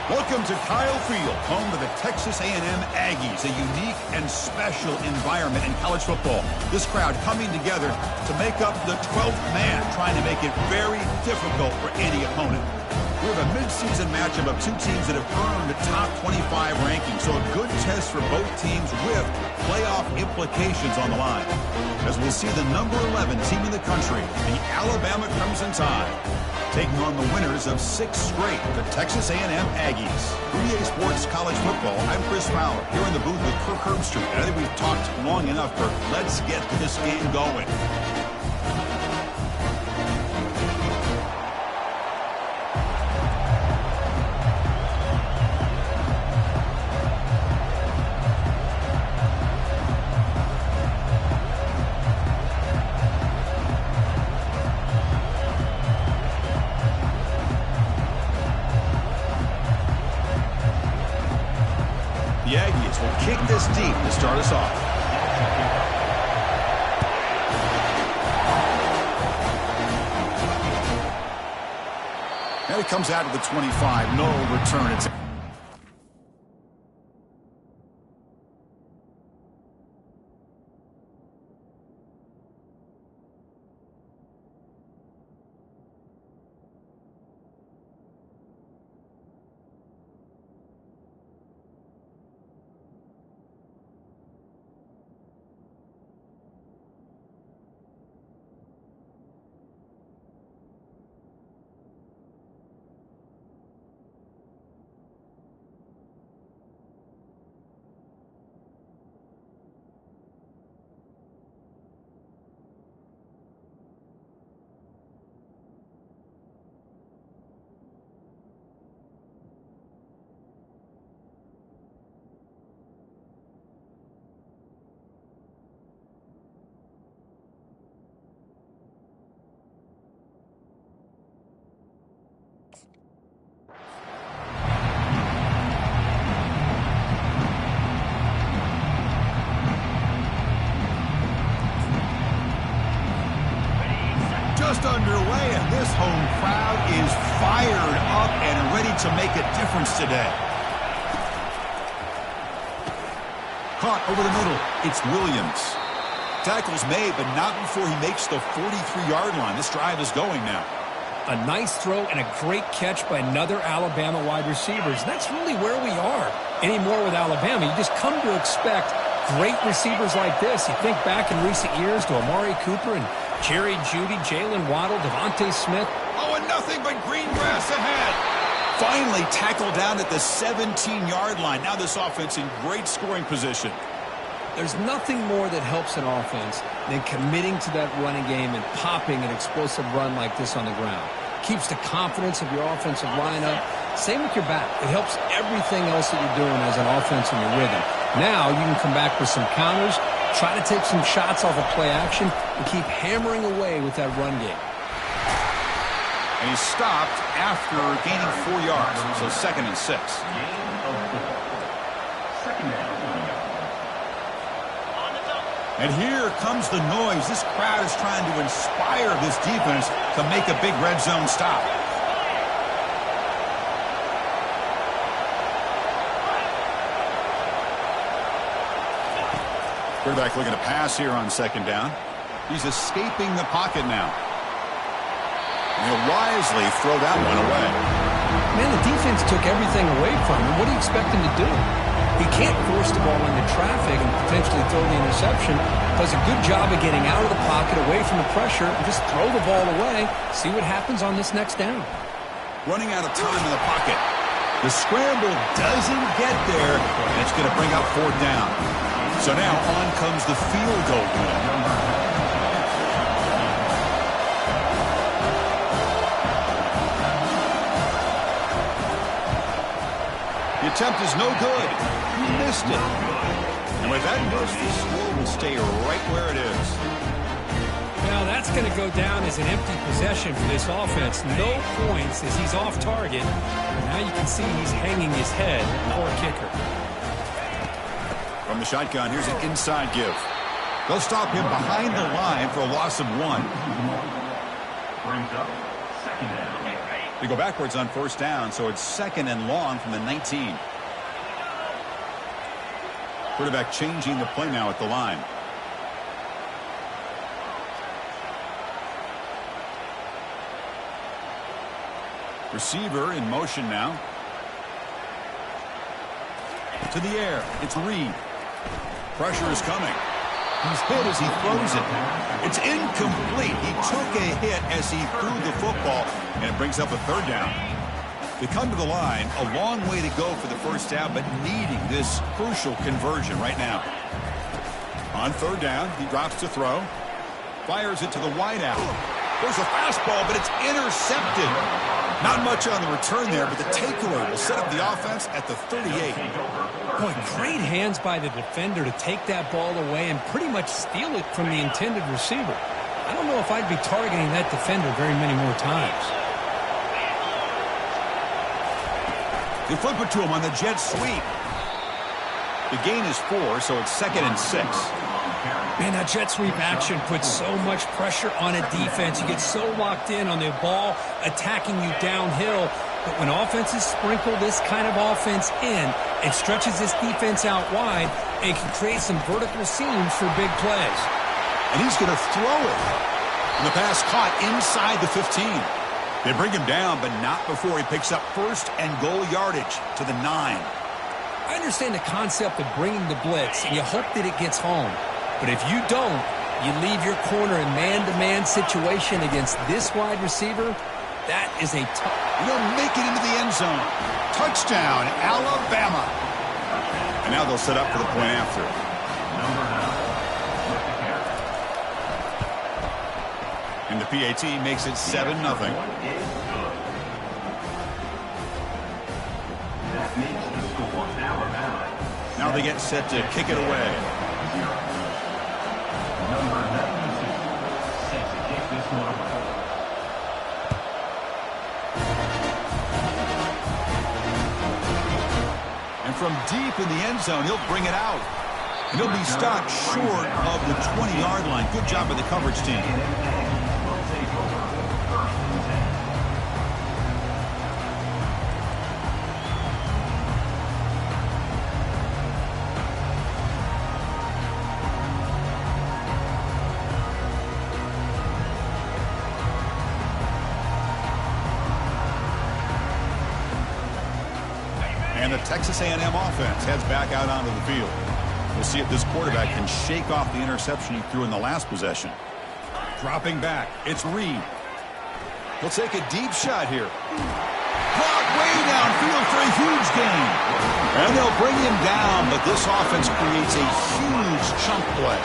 Welcome to Kyle Field, home to the Texas A&M Aggies, a unique and special environment in college football. This crowd coming together to make up the 12th man, trying to make it very difficult for any opponent. We have a midseason matchup of two teams that have earned a top 25 ranking, so a good test for both teams with playoff implications on the line. As we'll see the number 11 team in the country, the Alabama Crimson Tide, taking on the winners of 6 straight, the Texas A&M Aggies. For EA Sports College Football, I'm Chris Fowler, here in the booth with Kirk Herbstreit. And I think we've talked long enough, Kirk. Let's get this game going. The Aggies will kick this deep to start us off. And it comes out to the 25. No return. It's just underway, and this home crowd is fired up and ready to make a difference today. Caught over the middle. It's Williams. Tackle's made, but not before he makes the 43-yard line. This drive is going now. A nice throw and a great catch by another Alabama wide receivers. That's really where we are anymore with Alabama. You just come to expect great receivers like this. You think back in recent years to Amari Cooper and Jerry Jeudy, Jalen Waddle, Devontae Smith. Oh, and nothing but green grass ahead. Finally tackled down at the 17-yard line. Now this offense in great scoring position. There's nothing more that helps an offense than committing to that running game and popping an explosive run like this on the ground. Keeps the confidence of your offensive lineup. Same with your back. It helps everything else that you're doing as an offense in your rhythm. Now you can come back with some counters, try to take some shots off of play action, and keep hammering away with that run game. And he's stopped after gaining 4 yards, so 2nd and 6. And here comes the noise. This crowd is trying to inspire this defense to make a big red zone stop. Quarterback looking to pass here on 2nd down. He's escaping the pocket now. And he'll wisely throw that one away. Man, the defense took everything away from him. What do you expect him to do? He can't force the ball into traffic and potentially throw the interception. Does a good job of getting out of the pocket, away from the pressure, and just throw the ball away. See what happens on this next down. Running out of time in the pocket. The scramble doesn't get there, and it's going to bring up 4th down. So now on comes the field goal unit. The attempt is no good. He missed it. And with that miss, the score will stay right where it is. Now that's going to go down as an empty possession for this offense. No points as he's off target. And now you can see he's hanging his head. Poor kicker. From the shotgun, here's an inside give. They'll stop him behind the line for a loss of 1. Brings up 2nd down. They go backwards on first down, so it's 2nd and long from the 19. Quarterback changing the play now at the line. Receiver in motion now. To the air. It's Reed. Pressure is coming. He's hit as he throws it. It's incomplete. He took a hit as he threw the football, and it brings up a 3rd down. They come to the line, a long way to go for the first down, but needing this crucial conversion right now. On 3rd down, he drops to throw. Fires it to the wideout. There's a fastball, but it's intercepted. Not much on the return there, but the takeaway will set up the offense at the 38. Boy, great hands by the defender to take that ball away and pretty much steal it from the intended receiver. I don't know if I'd be targeting that defender very many more times. They flip it to him on the jet sweep. The gain is 4, so it's 2nd and 6. Man, that jet sweep action puts so much pressure on a defense. You get so locked in on the ball attacking you downhill. But when offenses sprinkle this kind of offense in, it stretches this defense out wide and can create some vertical seams for big plays. And he's going to throw it. And the pass caught inside the 15. They bring him down, but not before he picks up 1st and goal yardage to the 9. I understand the concept of bringing the blitz, and you hope that it gets home. But if you don't, you leave your corner in man-to-man situation against this wide receiver. That is a tough. They'll make it into the end zone. Touchdown, Alabama. And now they'll set up for the point after. And the PAT makes it 7-0. Now they get set to kick it away. And from deep in the end zone, he'll bring it out. And he'll be stopped short of the 20-yard line. Good job by the coverage team. And the Texas A&M offense heads back out onto the field. We'll see if this quarterback can shake off the interception he threw in the last possession. Dropping back, it's Reed. He'll take a deep shot here. Brought way downfield for a huge gain. And they'll bring him down, but this offense creates a huge chunk play.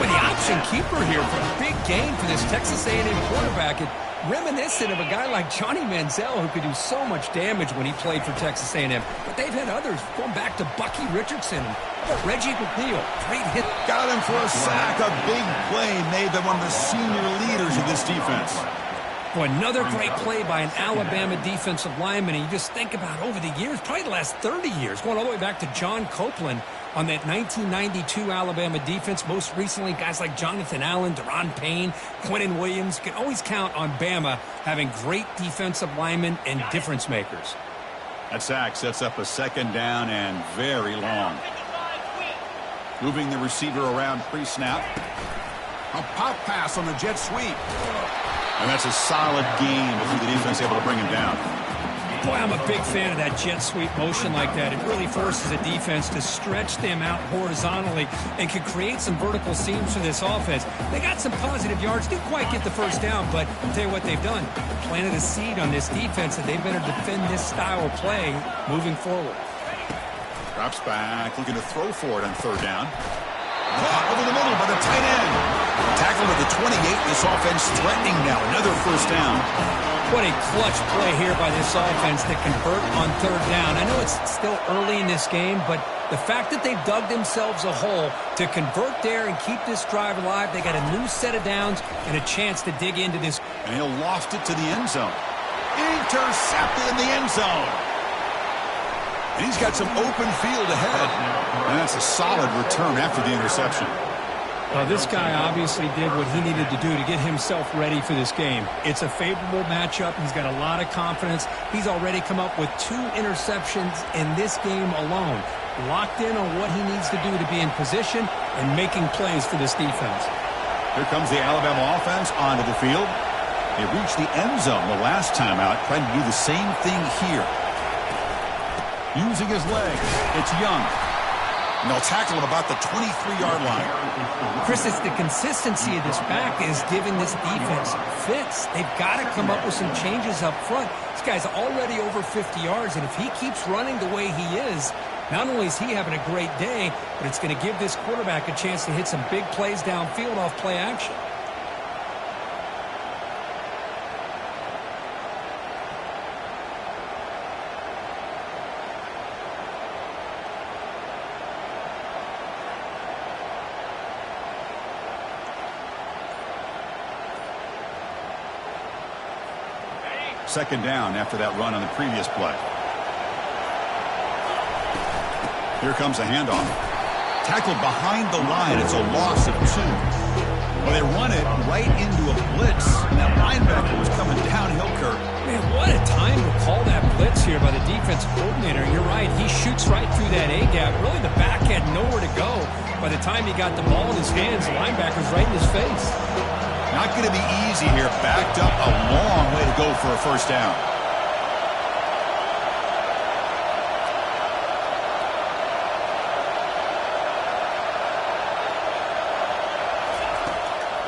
Well, the option keeper here for a big gain for this Texas A&M quarterback. It reminiscent of a guy like Johnny Manziel who could do so much damage when he played for Texas A&M. But they've had others going back to Bucky Richardson and Reggie McNeil. Great hit. Got him for a sack. A big play made by one of the senior leaders of this defense. Boy, another great play by an Alabama defensive lineman. And you just think about over the years, probably the last 30 years, going all the way back to John Copeland on that 1992 Alabama defense. Most recently, guys like Jonathan Allen, Deron Payne, Quentin Williams. You can always count on Bama having great defensive linemen and difference makers. That sack sets up a 2nd down and very long. Moving the receiver around pre-snap. A pop pass on the jet sweep. And that's a solid gain if the defense able to bring him down. Boy, I'm a big fan of that jet sweep motion like that. It really forces a defense to stretch them out horizontally and can create some vertical seams for this offense. They got some positive yards, didn't quite get the first down, but I'll tell you what they've done. Planted a seed on this defense that they better defend this style of play moving forward. Drops back, looking to throw for it on 3rd down. Caught over the middle by the tight end. Tackled at the 28. This offense threatening now. Another 1st down. What a clutch play here by this offense to convert on 3rd down. I know it's still early in this game, but the fact that they've dug themselves a hole to convert there and keep this drive alive, they got a new set of downs and a chance to dig into this. And he'll loft it to the end zone. Intercepted in the end zone. And he's got some open field ahead. And that's a solid return after the interception. Well, this guy obviously did what he needed to do to get himself ready for this game. It's a favorable matchup. He's got a lot of confidence. He's already come up with 2 interceptions in this game alone. Locked in on what he needs to do to be in position and making plays for this defense. Here comes the Alabama offense onto the field. They reached the end zone the last time out, trying to do the same thing here. Using his legs, it's Young. And they'll tackle him about the 23-yard line. Chris, it's the consistency of this back is giving this defense fits. They've got to come up with some changes up front. This guy's already over 50 yards, and if he keeps running the way he is, not only is he having a great day, but it's going to give this quarterback a chance to hit some big plays downfield off play action. Second down after that run on the previous play. Here comes a handoff. Tackled behind the line. It's a loss of 2. Well, they run it right into a blitz, and that linebacker was coming downhill, Kurt. Man, what a time to call that blitz here by the defensive coordinator. You're right. He shoots right through that A-gap. Really, the back had nowhere to go. By the time he got the ball in his hands, the linebacker's right in his face. Not going to be easy here. Backed up a long way to go for a first down.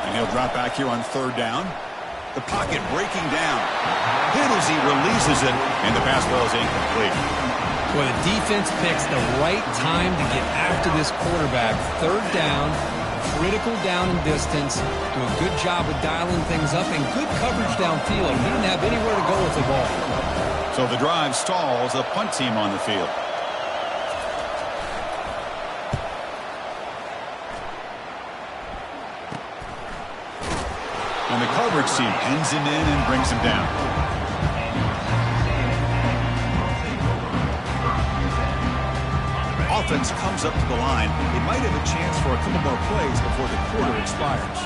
And he'll drop back here on third down. The pocket breaking down. Hit as he releases it, and the pass ball is incomplete. Well, the defense picks the right time to get after this quarterback. Third down. Critical down and distance, do a good job of dialing things up, and good coverage downfield. He didn't have anywhere to go with the ball. So the drive stalls, a punt team on the field. And the coverage team pins him in and brings him down. Offense comes up to the line. They might have a chance for a couple more plays before the quarter expires.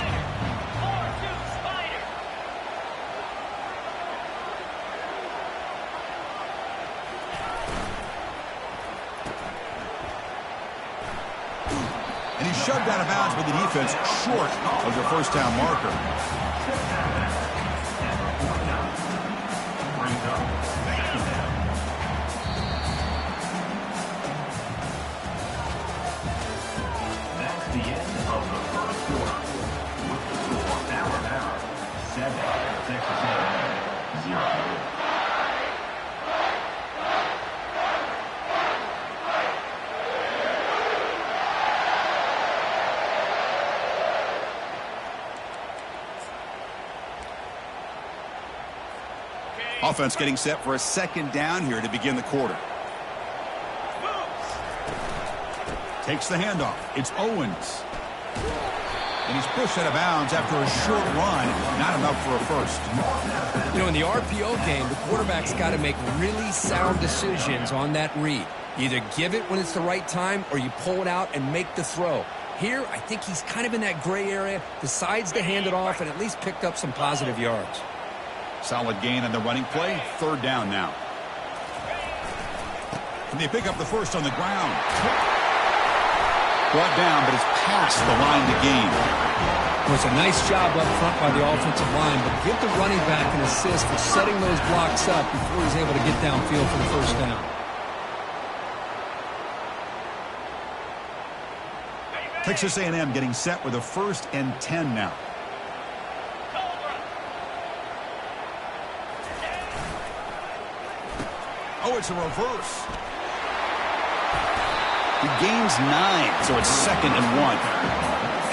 And he's shoved out of bounds by the defense short of the first down marker. Offense getting set for a second down here to begin the quarter. Takes the handoff. It's Owens. And he's pushed out of bounds after a short run. Not enough for a first. You know, in the RPO game, the quarterback's got to make really sound decisions on that read. You either give it when it's the right time or you pull it out and make the throw. Here, I think he's kind of in that gray area, decides to hand it off and at least picked up some positive yards. Solid gain on the running play. Third down now. And they pick up the first on the ground. Brought down, but it's past the line to gain. It was a nice job up front by the offensive line, but give the running back an assist for setting those blocks up before he's able to get downfield for the first down. Texas A&M getting set with a 1st and 10 now. Oh, it's a reverse. He gains 9, so it's 2nd and 1.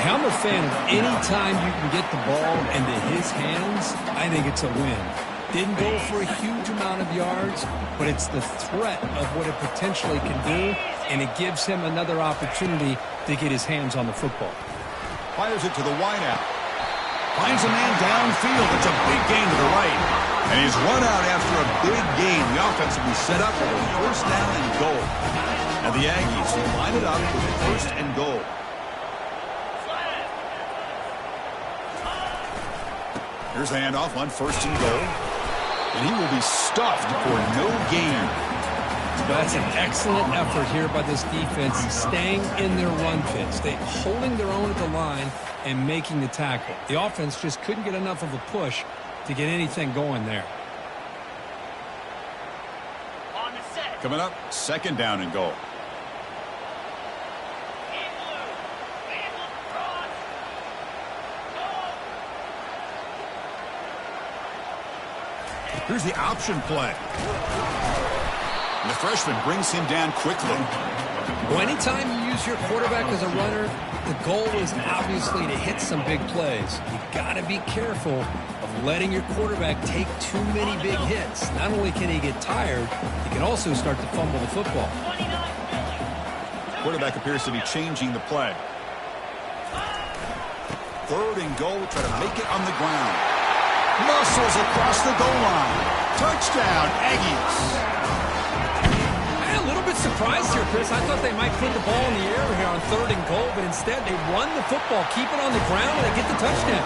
I'm a fan of any time you can get the ball into his hands, I think it's a win. Didn't go for a huge amount of yards, but it's the threat of what it potentially can do, and it gives him another opportunity to get his hands on the football. Fires it to the wideout. Finds a man downfield. It's a big gain to the right. And he's run out after a big gain. The offense will be set up for a 1st down and goal. And the Aggies line it up with a 1st and goal. Here's the handoff on 1st and goal. And he will be stuffed for no gain. That's an excellent effort here by this defense, staying in their run fits. They holding their own at the line and making the tackle. The offense just couldn't get enough of a push to get anything going there. On the set. Coming up, 2nd down and goal. Here's the option play. And the freshman brings him down quickly. Well, anytime you use your quarterback as a runner, the goal is obviously to hit some big plays. You got to be careful of letting your quarterback take too many big hits. Not only can he get tired, he can also start to fumble the football. Quarterback appears to be changing the play. 3rd and goal, try to make it on the ground. Muscles across the goal line. Touchdown, Aggies. A little bit surprised here, Chris. I thought they might put the ball in the air here on 3rd and goal, but instead they run the football, keep it on the ground, and they get the touchdown.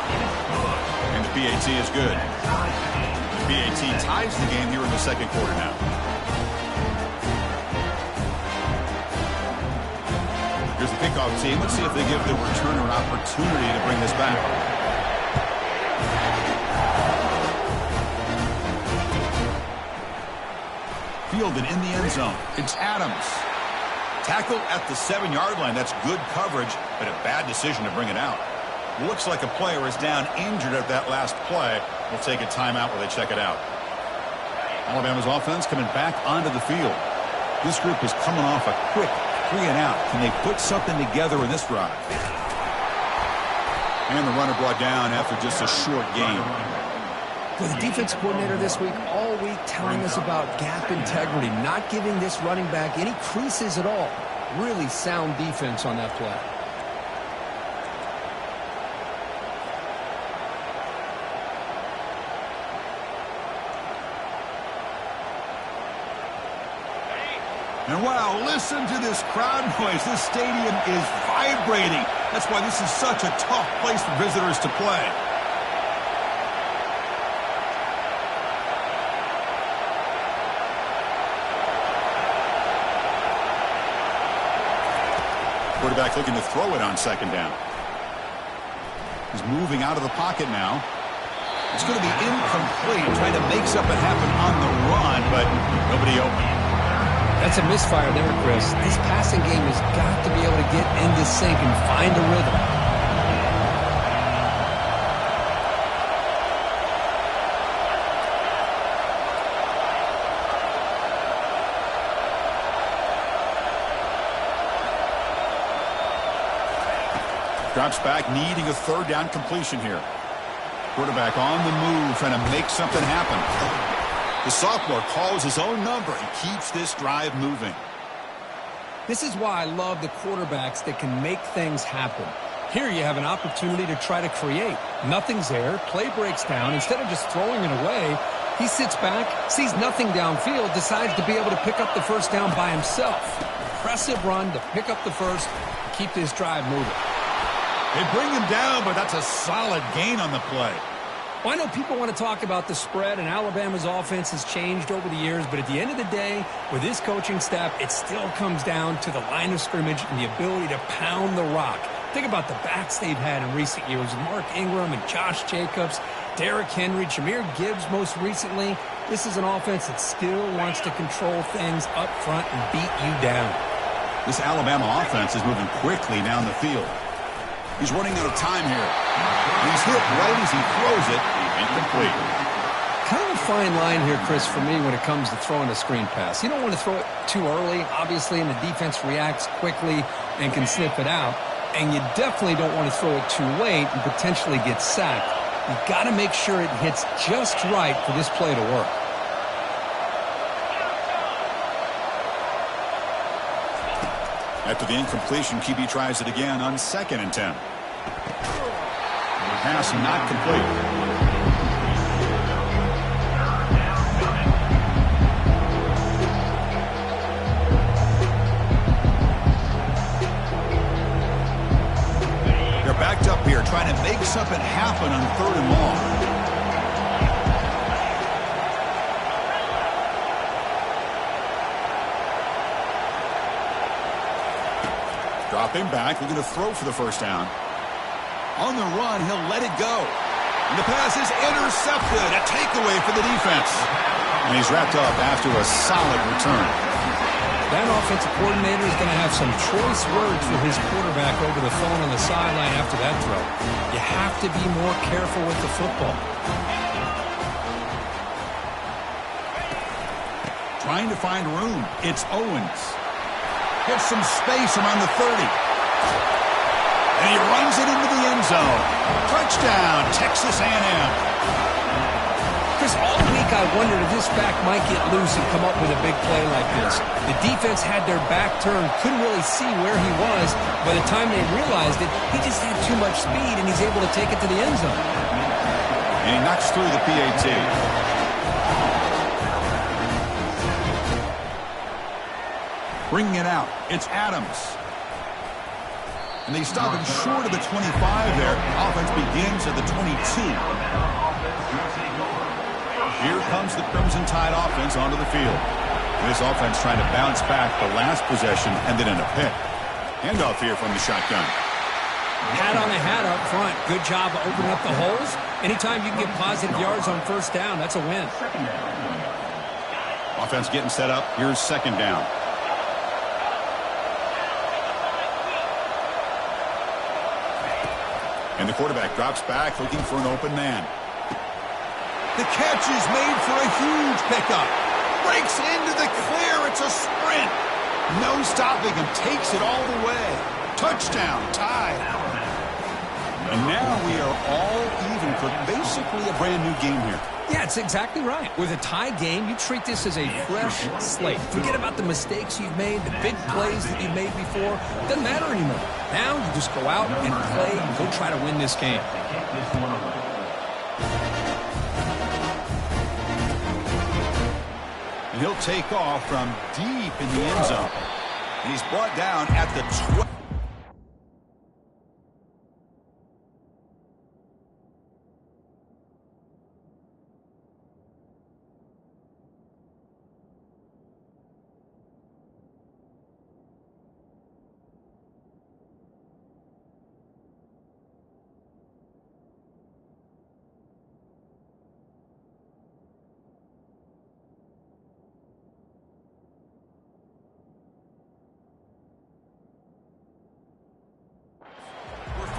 And the PAT is good. The PAT ties the game here in the 2nd quarter now. Here's the kickoff team. Let's see if they give the returner an opportunity to bring this back. Fielded in the end zone. It's Adams. Tackled at the 7-yard line. That's good coverage, but a bad decision to bring it out. Looks like a player is down injured at that last play. We'll take a timeout while they check it out. Alabama's offense coming back onto the field. This group is coming off a quick 3 and out. Can they put something together in this drive? And the runner brought down after just a short gain. Well, the defense coordinator this week, all week, telling us about gap integrity, not giving this running back any creases at all. Really sound defense on that play. And wow, listen to this crowd noise. This stadium is vibrating. That's why this is such a tough place for visitors to play. Quarterback looking to throw it on 2nd down. He's moving out of the pocket now. It's going to be incomplete, trying to make something happen on the run, but nobody open. That's a misfire there, Chris. This passing game has got to be able to get into sync and find a rhythm. Drops back, needing a 3rd down completion here. Quarterback on the move, trying to make something happen. The sophomore calls his own number and keeps this drive moving. This is why I love the quarterbacks that can make things happen. Here you have an opportunity to try to create. Nothing's there. Play breaks down. Instead of just throwing it away, he sits back, sees nothing downfield, decides to be able to pick up the 1st down by himself. Impressive run to pick up the 1st, keep this drive moving. They bring him down, but that's a solid gain on the play. Well, I know people want to talk about the spread, and Alabama's offense has changed over the years, but at the end of the day, with this coaching staff, it still comes down to the line of scrimmage and the ability to pound the rock. Think about the backs they've had in recent years, Mark Ingram and Josh Jacobs, Derrick Henry, Jahmyr Gibbs most recently. This is an offense that still wants to control things up front and beat you down. This Alabama offense is moving quickly down the field. He's running out of time here. And he's hit right as he throws it. Incomplete. Kind of a fine line here, Chris, for me when it comes to throwing a screen pass. You don't want to throw it too early, obviously, and the defense reacts quickly and can sniff it out. And you definitely don't want to throw it too late and potentially get sacked. You've got to make sure it hits just right for this play to work. After the incompletion, QB tries it again on 2nd and 10. Pass not complete. They're backed up here, trying to make something happen on 3rd and long. Dropping back, looking to throw for the first down. On the run, he'll let it go. And the pass is intercepted. A takeaway for the defense. And he's wrapped up after a solid return. That offensive coordinator is going to have some choice words for his quarterback over the phone on the sideline after that throw. You have to be more careful with the football. Trying to find room. It's Owens. Gets some space around the 30. And he runs it into the end zone. Touchdown, Texas A&M. Chris, all week I wondered if this back might get loose and come up with a big play like this. The defense had their back turned, couldn't really see where he was. By the time they realized it, he just had too much speed, and he's able to take it to the end zone. And he knocks through the PAT. Bringing it out, it's Adams. And they stop him short of the 25 there. Offense begins at the 22. Here comes the Crimson Tide offense onto the field. This offense trying to bounce back the last possession and then in a pick. Handoff here from the shotgun. Hat on the hat up front. Good job of opening up the holes. Anytime you can get positive yards on first down, that's a win. Offense getting set up. Here's second down. And the quarterback drops back looking for an open man. The catch is made for a huge pickup. Breaks into the clear. It's a sprint. No stopping him. Takes it all the way. Touchdown, Tide. And now we are all even for basically a brand new game here. Yeah, it's exactly right. With a tie game, you treat this as a fresh slate. Forget about the mistakes you've made, the big plays that you've made before. It doesn't matter anymore. Now you just go out and play and go try to win this game. And he'll take off from deep in the end zone. And he's brought down at the 12.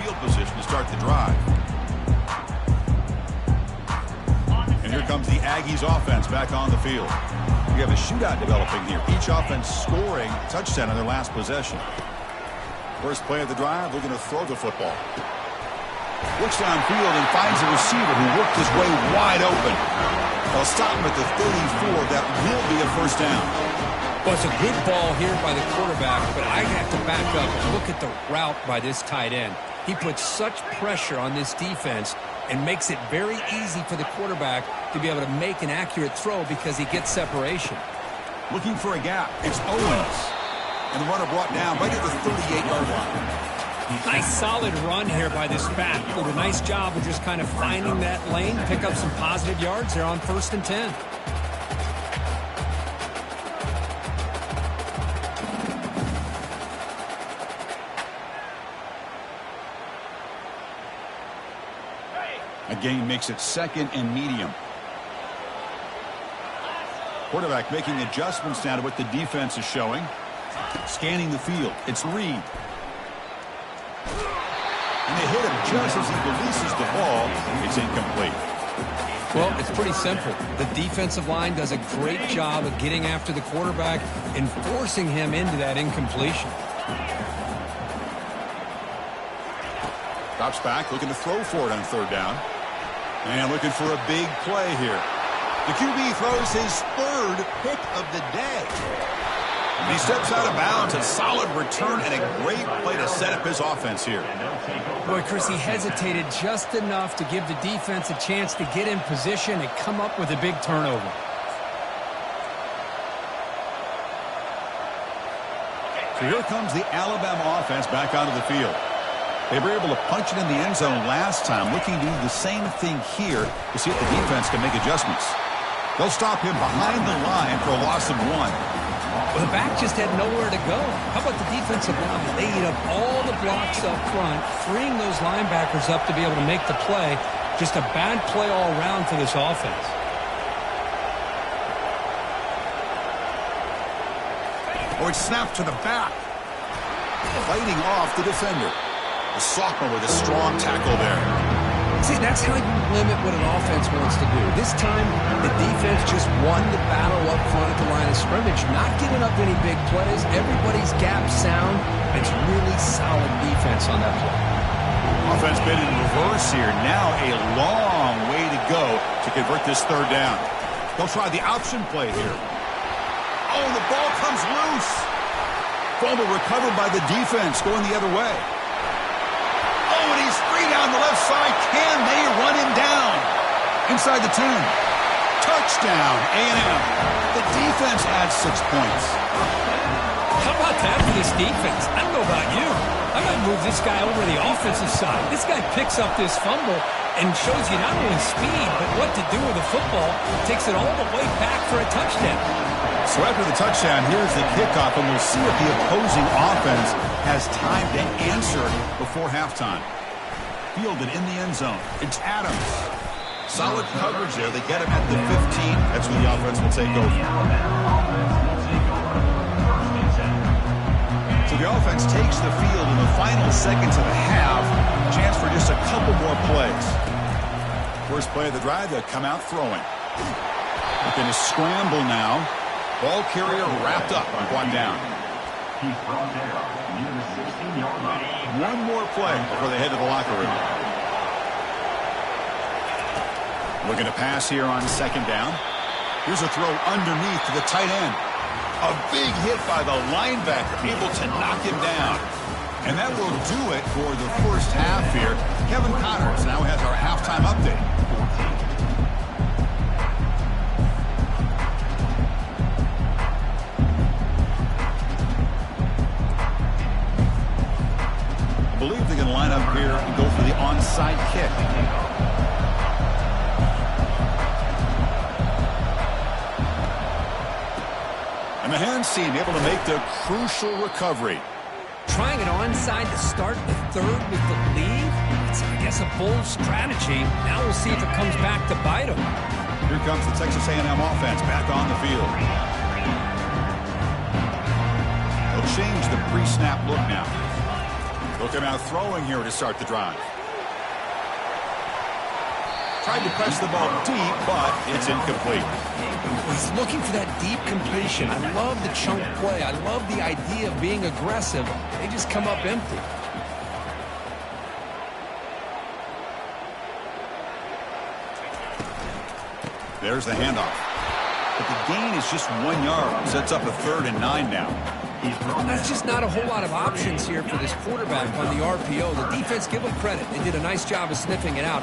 Field position to start the drive. And here comes the Aggies offense back on the field. We have a shootout developing here. Each offense scoring a touchdown on their last possession. First play of the drive, they're going to throw the football. Looks downfield and finds a receiver who worked his way wide open. They'll stop him at the 34. That will be a first down. Well, it's a good ball here by the quarterback, but I have to back up and look at the route by this tight end. He puts such pressure on this defense and makes it very easy for the quarterback to be able to make an accurate throw because he gets separation. Looking for a gap. It's Owens. And the runner brought down right at the 38-yard line. Nice solid run here by this back. Did a nice job of just kind of finding that lane, pick up some positive yards there on 1st and 10. Gain makes it second and medium. Quarterback making adjustments now to what the defense is showing. Scanning the field. It's Reed. And they hit him just as he releases the ball. It's incomplete. Well, it's pretty simple. The defensive line does a great job of getting after the quarterback and forcing him into that incompletion. Drops back, looking to throw for it on third down. And looking for a big play here. The QB throws his third pick of the day. And he steps out of bounds. A solid return and a great play to set up his offense here. Boy, Chris, he hesitated just enough to give the defense a chance to get in position and come up with a big turnover. So here comes the Alabama offense back onto the field. They were able to punch it in the end zone last time, looking to do the same thing here to see if the defense can make adjustments. They'll stop him behind the line for a loss of 1. Well, the back just had nowhere to go. How about the defensive line? They eat up all the blocks up front, freeing those linebackers up to be able to make the play. Just a bad play all around for this offense. Oh, it's snapped to the back. Fighting off the defender. The sophomore with a strong tackle there. See, that's how you limit what an offense wants to do. This time, the defense just won the battle up front at the line of scrimmage, not giving up any big plays. Everybody's gap sound. It's really solid defense on that play. Offense been in reverse here. Now a long way to go to convert this third down. They'll try the option play here. Oh, the ball comes loose. Fumble recovered by the defense going the other way. Oh, and he's free down the left side. Can they run him down? Inside the 10. Touchdown, A&M. The defense adds 6 points. How about that for this defense? I don't know about you. I might move this guy over to the offensive side. This guy picks up this fumble and shows you not only speed, but what to do with the football. Takes it all the way back for a touchdown. So after the touchdown, here's the kickoff, and we'll see if the opposing offense has time to answer before halftime. Fielded in the end zone. It's Adams. Solid coverage there. They get him at the 15. That's where the offense will take over. So the offense takes the field in the final seconds of the half. Chance for just a couple more plays. First play of the drive, they'll come out throwing. Looking to scramble now. Ball carrier wrapped up and brought down. One more play before they head to the locker room. Looking to pass here on second down. Here's a throw underneath to the tight end. A big hit by the linebacker, able to knock him down. And that will do it for the first half here. Kevin Connors now has our halftime update. I believe they can line up here and go for the onside kick. And the hands team able to make the crucial recovery. Trying it onside to start the third with the lead? It's, I guess, a bold strategy. Now we'll see if it comes back to bite them. Here comes the Texas A&M offense back on the field. They'll change the pre-snap look now. They'll come out throwing here to start the drive. Tried to press the ball deep, but it's incomplete. He's looking for that deep completion. I love the chunk play. I love the idea of being aggressive. They just come up empty. There's the handoff. But the gain is just 1 yard. Sets up a 3rd and 9 now. That's just not a whole lot of options here for this quarterback on the RPO. The defense, give them credit. They did a nice job of sniffing it out.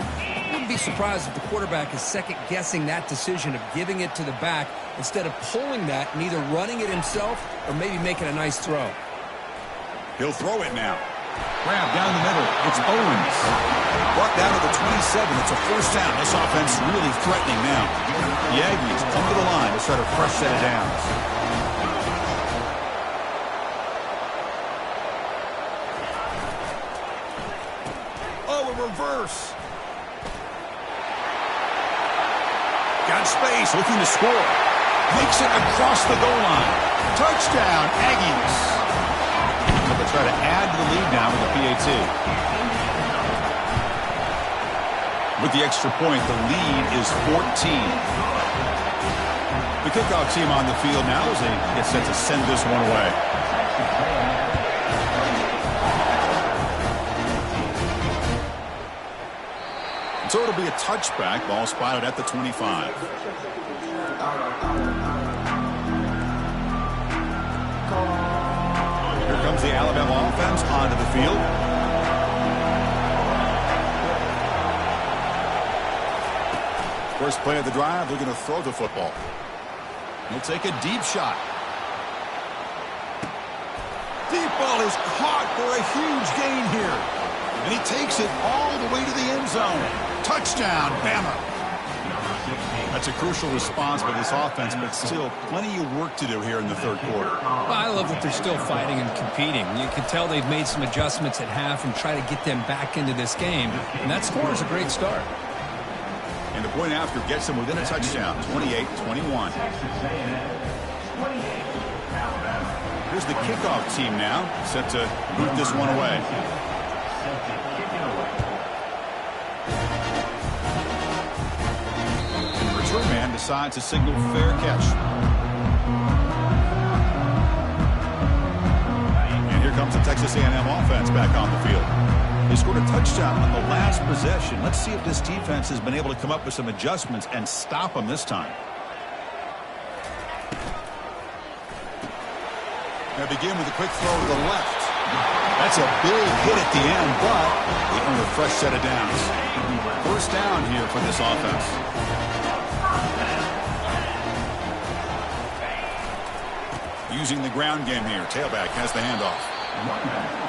Wouldn't be surprised if the quarterback is second-guessing that decision of giving it to the back instead of pulling that and either running it himself or maybe making a nice throw. He'll throw it now. Grab down the middle. It's Owens. Brought down to the 27. It's a first down. This offense really threatening now. The Aggies come to the line to start a fresh set of downs. Reverse. Got space, looking to score. Makes it across the goal line. Touchdown, Aggies. So they try to add to the lead now with the PAT. With the extra point, the lead is 14. The kickoff team on the field now as they get set to send this one away. So it'll be a touchback. Ball spotted at the 25. Here comes the Alabama offense onto the field. First play of the drive, they're going to throw the football. He'll take a deep shot. Deep ball is caught for a huge gain here. And he takes it all the way to the end zone. Touchdown, Bama. A That's a crucial response by this offense, but still plenty of work to do here in the third quarter. Well, I love that they're still fighting and competing. You can tell they've made some adjustments at half and try to get them back into this game. And that score is a great start. And the point after gets them within a touchdown, 28-21. Here's the kickoff team now, set to boot this one away. And the return man decides to signal fair catch. And here comes the Texas A&M offense back on the field. They scored a touchdown on the last possession. Let's see if this defense has been able to come up with some adjustments and stop them this time. They begin with a quick throw to the left. That's a big hit at the end, but they earn a fresh set of downs. First down here for this offense. Using the ground game here. Tailback has the handoff.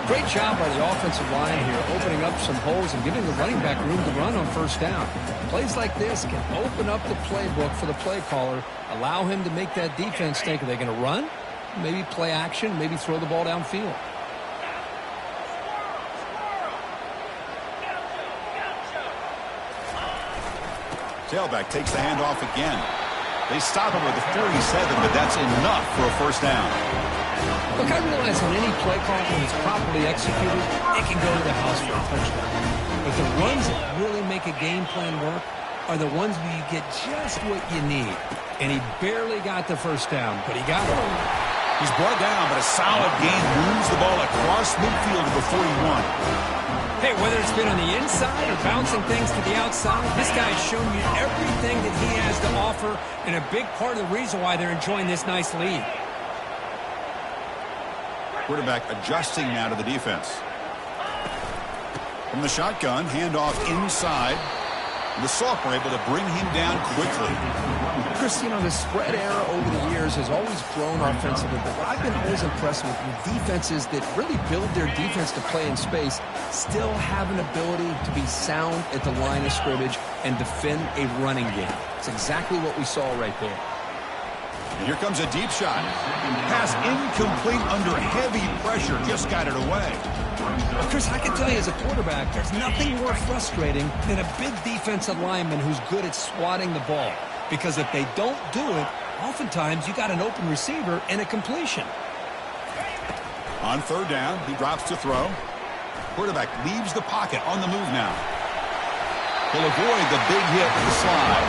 Great job by the offensive line here, opening up some holes and giving the running back room to run on first down. Plays like this can open up the playbook for the play caller, allow him to make that defense think, are they going to run? Maybe play action, maybe throw the ball downfield. Tailback takes the handoff again. They stop him with the 47, but that's enough for a first down. Look, I realize on any play call, when it's properly executed, it can go to the house for a touchdown. But the ones that really make a game plan work are the ones where you get just what you need. And he barely got the first down, but he got it. He's brought down, but a solid gain moves the ball across midfield to the 41. Hey, whether it's been on the inside or bouncing things to the outside, this guy has shown you everything that he has to offer, and a big part of the reason why they're enjoying this nice lead. Quarterback adjusting now to the defense. From the shotgun, handoff inside. The sophomore able to bring him down quickly. Chris, you know, the spread era over the years has always grown offensively, but what I've been always impressed with defenses that really build their defense to play in space still have an ability to be sound at the line of scrimmage and defend a running game. It's exactly what we saw right there. And here comes a deep shot. Pass incomplete under heavy pressure. Just got it away. Well, Chris, I can tell you as a quarterback, there's nothing more frustrating than a big defensive lineman who's good at swatting the ball. Because if they don't do it, oftentimes you got an open receiver and a completion. On third down, he drops to throw. Quarterback leaves the pocket on the move now. He'll avoid the big hit with the slide.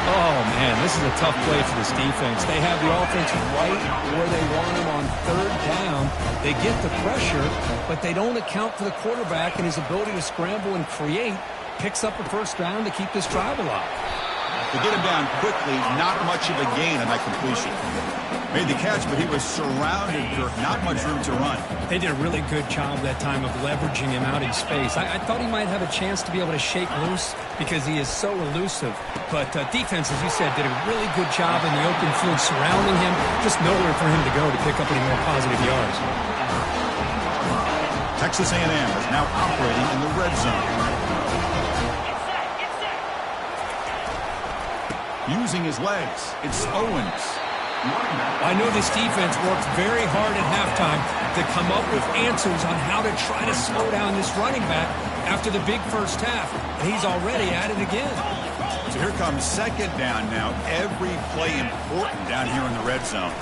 Oh, man, this is a tough play for this defense. They have the offense right where they want them on third down. They get the pressure, but they don't account for the quarterback and his ability to scramble and create. Picks up a first down to keep this drive alive. To get him down quickly, not much of a gain on that completion. Made the catch, but he was surrounded, Kirk. Not much room to run. They did a really good job that time of leveraging him out in space. I thought he might have a chance to be able to shake loose because he is so elusive. But defense, as you said, did a really good job in the open field surrounding him. Just nowhere for him to go to pick up any more positive yards. Texas A&M is now operating in the red zone. Using his legs, it's Owens. I know this defense worked very hard at halftime to come up with answers on how to try to slow down this running back after the big first half. And he's already at it again. So here comes second down now. Every play important down here in the red zone.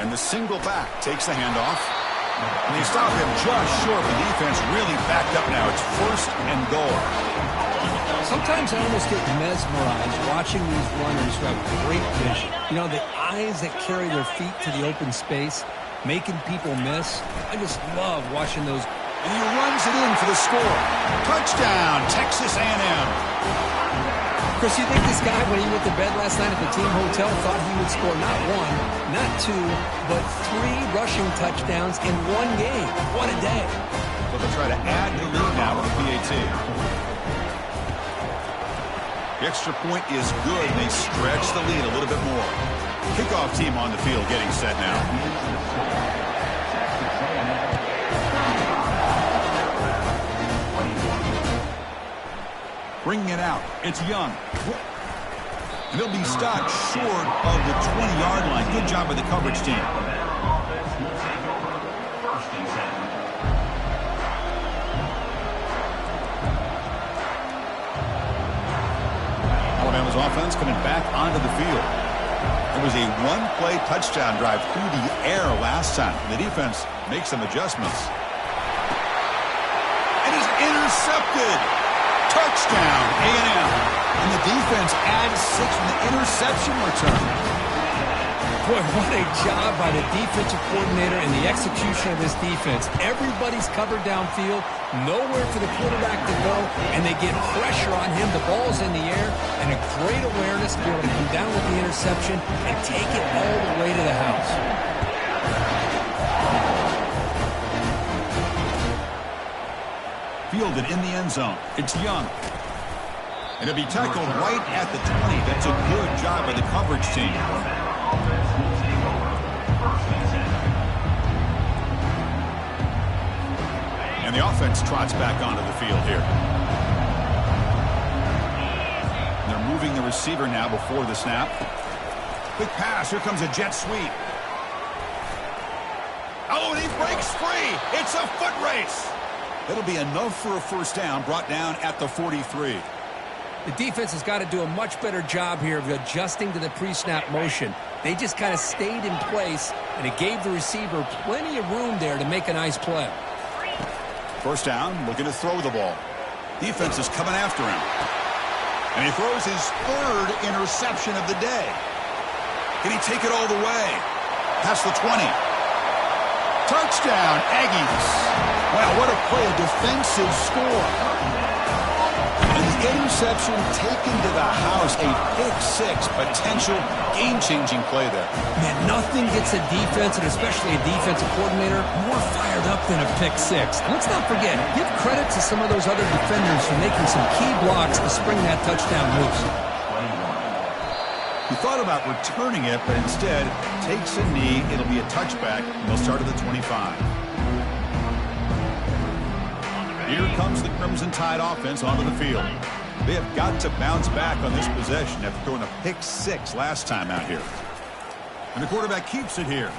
And the single back takes the handoff. And they stop him just short. The defense really backed up now. It's first and goal. Sometimes I almost get mesmerized watching these runners who have great vision. You know, the eyes that carry their feet to the open space, making people miss. I just love watching those. And he runs it in for the score. Touchdown, Texas A&M. Chris, you think this guy, when he went to bed last night at the team hotel, thought he would score not one, not two, but 3 rushing touchdowns in one game? What a day. So they'll try to add to the lead now with the PAT. The extra point is good, and they stretch the lead a little bit more. Kickoff team on the field getting set now. Bringing it out, it's Young. And they'll be stopped short of the 20-yard line. Good job by the coverage team. Alabama's offense coming back onto the field. It was a one-play touchdown drive through the air last time. The defense makes some adjustments. It is intercepted. Touchdown, A&M. And the defense adds 6 from the interception return. Boy, what a job by the defensive coordinator and the execution of this defense. Everybody's covered downfield, nowhere for the quarterback to go, and they get pressure on him. The ball's in the air, and a great awareness to be able to come down with the interception and take it all the way to the house. Fielded in the end zone. It's Young. And it'll be tackled right at the 20. That's a good job by the coverage team. And the offense trots back onto the field here. And they're moving the receiver now before the snap. Quick pass. Here comes a jet sweep. Oh, and he breaks free. It's a foot race. It'll be enough for a first down, brought down at the 43. The defense has got to do a much better job here of adjusting to the pre-snap motion. They just kind of stayed in place, and it gave the receiver plenty of room there to make a nice play. First down, looking to throw the ball. Defense is coming after him. And he throws his 3rd interception of the day. Can he take it all the way? Past the 20. Touchdown, Aggies. Wow, what a play, a defensive score. And the interception taken to the house, a pick-6, potential game-changing play there. Man, nothing gets a defense, and especially a defensive coordinator, more fired up than a pick-6. And let's not forget, give credit to some of those other defenders for making some key blocks to spring that touchdown loose. He thought about returning it, but instead takes a knee. It'll be a touchback, and they'll start at the 25. Here comes the Crimson Tide offense onto the field. They have got to bounce back on this possession after throwing a pick-6 last time out here. And the quarterback keeps it here.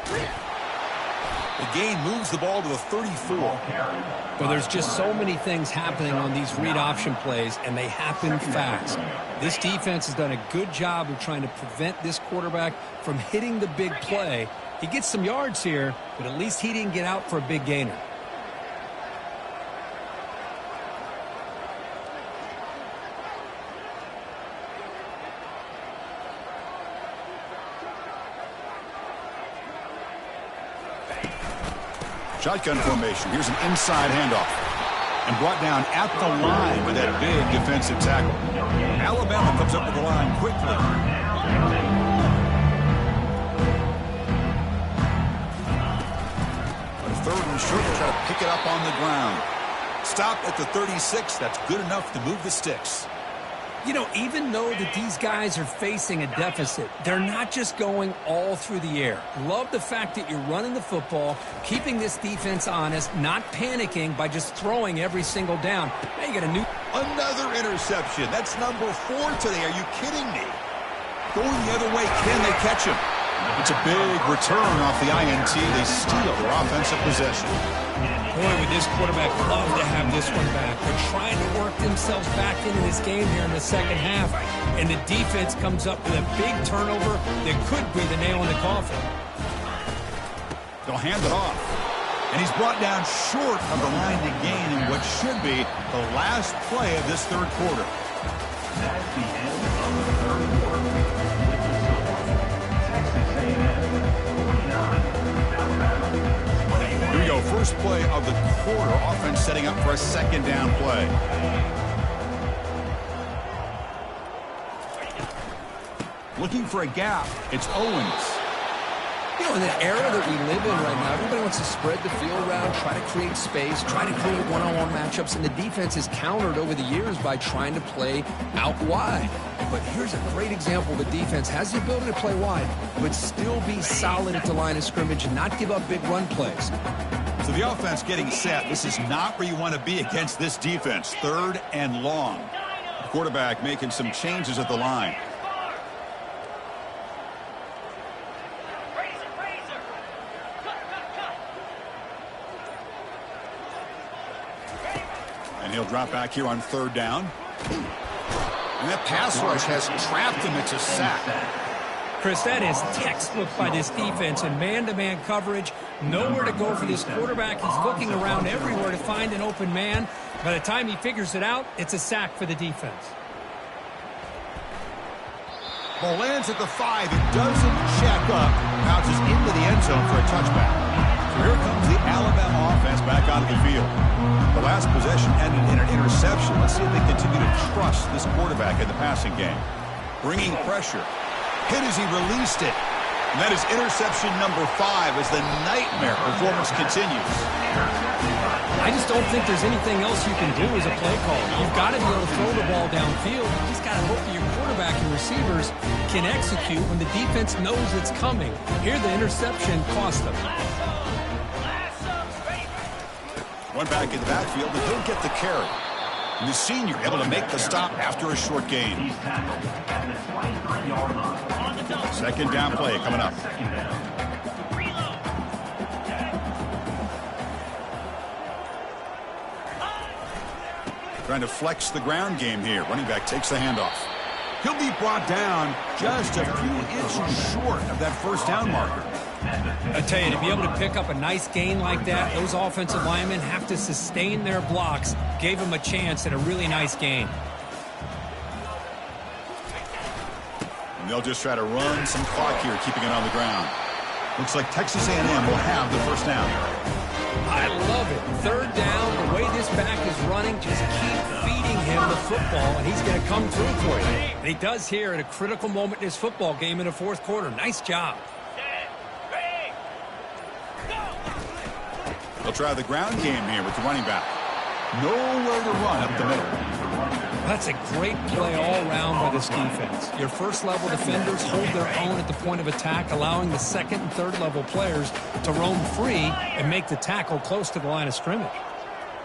The gain moves the ball to the 34. Well, there's just so many things happening on these read option plays, and they happen fast. This defense has done a good job of trying to prevent this quarterback from hitting the big play. He gets some yards here, but at least he didn't get out for a big gainer. Shotgun formation. Here's an inside handoff. And brought down at the line with that big defensive tackle. Alabama comes up with the line quickly. A 3rd and short to try to pick it up on the ground. Stop at the 36. That's good enough to move the sticks. You know, even though that these guys are facing a deficit, they're not just going all through the air. Love the fact that you're running the football, keeping this defense honest, not panicking by just throwing every single down. Now you got a new... Another interception. That's number 4 today. Are you kidding me? Going the other way. Can they catch him? It's a big return off the INT. They steal their offensive possession. Boy, would this quarterback love to have this one back. They're trying to work themselves back into this game here in the second half, and the defense comes up with a big turnover that could be the nail in the coffin. They'll hand it off, and he's brought down short of the line to gain in what should be the last play of this 3rd quarter. That's the end of the 3rd quarter. Texas A&M 49, Alabama. Here we go, first play of the quarter. Offense setting up for a 2nd down play. Looking for a gap. It's Owens. You know, in the era that we live in right now, everybody wants to spread the field around, try to create space, try to create one-on-one matchups, and the defense is countered over the years by trying to play out wide. But here's a great example. The defense has the ability to play wide, but still be solid at the line of scrimmage and not give up big run plays. So the offense getting set. This is not where you want to be against this defense. 3rd and long. Quarterback making some changes at the line. And he'll drop back here on third down. And that pass rush has trapped him. It's a sack. Chris, that is textbook by this defense in man-to-man coverage. Nowhere to go for this quarterback. He's looking around everywhere to find an open man. By the time he figures it out, it's a sack for the defense. Ball lands at the 5. It doesn't check up. Bounces into the end zone for a touchback. So here comes the Alabama offense back onto the field. The last possession ended in an interception. Let's see if they continue to trust this quarterback in the passing game. Bringing pressure. Hit as he released it. And that is interception number 5 as the nightmare performance continues. I just don't think there's anything else you can do as a play caller. You've got to be able to throw the ball downfield. You just got to hope that your quarterback and receivers can execute when the defense knows it's coming. Here, the interception cost them. One back in the backfield, but he'll get the carry. And the senior able to make the stop after a short gain. Second down play coming up. Trying to flex the ground game here. Running back takes the handoff. He'll be brought down just a few inches short of that first down marker. I tell you, to be able to pick up a nice gain like that, those offensive linemen have to sustain their blocks. Gave him a chance at a really nice gain. And they'll just try to run some clock here, keeping it on the ground. Looks like Texas A&M will have the first down. I love it. Third down, the way this back is running, just keep feeding him the football, and he's going to come through for you. And he does here at a critical moment in this football game in the fourth quarter. Nice job. They'll try the ground game here with the running back. Nowhere to run up the middle. That's a great play all around by this defense. Your first-level defenders hold their own at the point of attack, allowing the second and third-level players to roam free and make the tackle close to the line of scrimmage.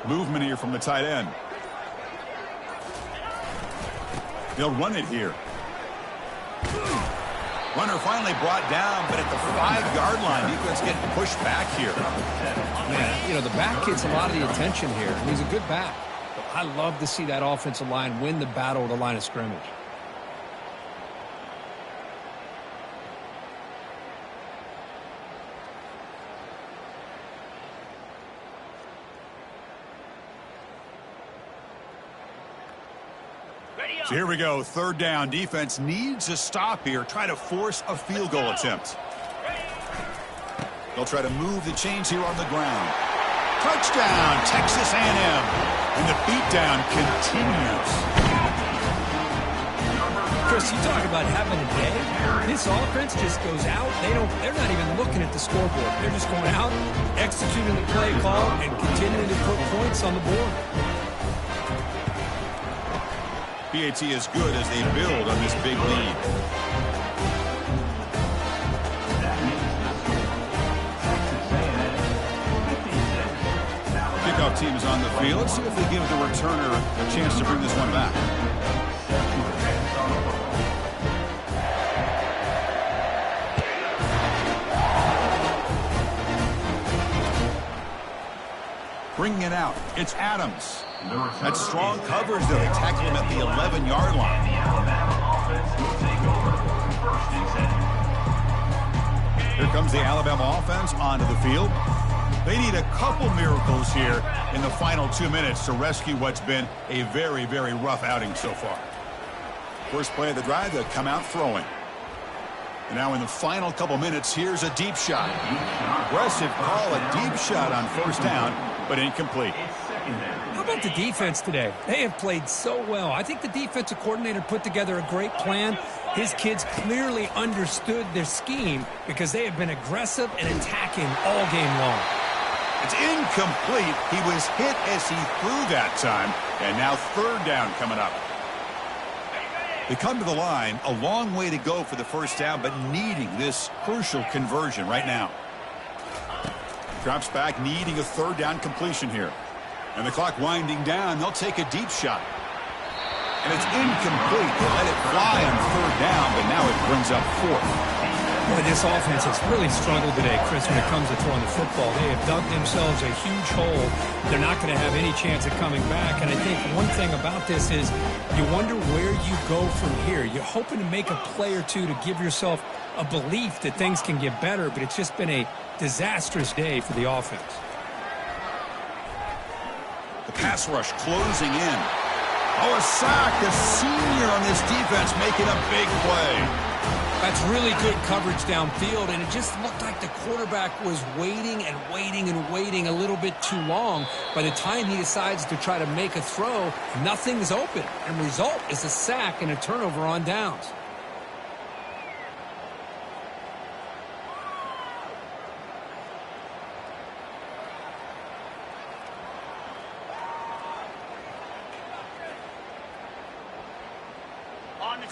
Movement here from the tight end. They'll run it here. Runner finally brought down, but at the 5-yard line, defense getting pushed back here. Man, you know, the back gets a lot of the attention here. He's a good back. But I love to see that offensive line win the battle at the line of scrimmage. So here we go, third down. Defense needs a stop here. Try to force a field goal attempt. They'll try to move the chains here on the ground. Touchdown, Texas A&M. And the beatdown continues. Chris, you talk about having a day. This offense just goes out. They're not even looking at the scoreboard. They're just going out, executing the play call, and continuing to put points on the board. PAT is good as they build on this big lead. Kickoff team is on the field. Let's see if they give the returner a chance to bring this one back. Bringing it out. It's Adams. That strong coverage, though. They tackle him at the 11-yard line. Here comes the Alabama offense onto the field. They need a couple miracles here in the final 2 minutes to rescue what's been a very, very rough outing so far. First play of the drive, they'll come out throwing. And now in the final couple minutes, here's a deep shot. Aggressive call, a deep shot on first down, but incomplete. How about the defense today? They have played so well. I think the defensive coordinator put together a great plan. His kids clearly understood their scheme because they have been aggressive and attacking all game long. It's incomplete. He was hit as he threw that time. And now third down coming up. They come to the line, a long way to go for the first down, but needing this crucial conversion right now. Drops back, needing a third down completion here. And the clock winding down, they'll take a deep shot. And it's incomplete. They let it fly on third down, but now it brings up fourth. Boy, this offense has really struggled today, Chris, when it comes to throwing the football. They have dug themselves a huge hole. They're not going to have any chance of coming back. And I think one thing about this is you wonder where you go from here. You're hoping to make a play or two to give yourself a belief that things can get better, but it's just been a disastrous day for the offense. The pass rush closing in. Oh, a sack. The senior on this defense making a big play. That's really good coverage downfield, and it just looked like the quarterback was waiting and waiting and waiting a little bit too long. By the time he decides to try to make a throw, nothing's open, and the result is a sack and a turnover on downs.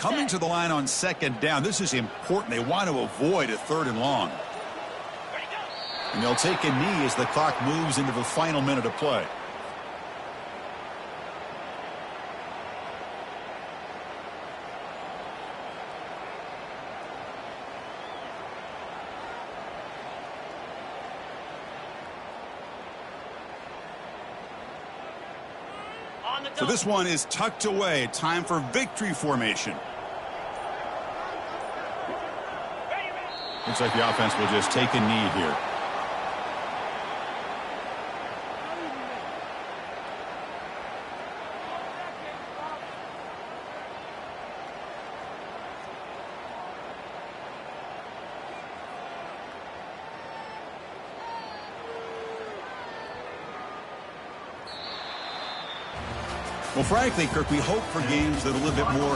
Coming to the line on second down. This is important. They want to avoid a third and long. And they'll take a knee as the clock moves into the final minute of play. So this one is tucked away. Time for victory formation. Looks like the offense will just take a knee here. Well, frankly, Kirk, we hope for games that are a little bit more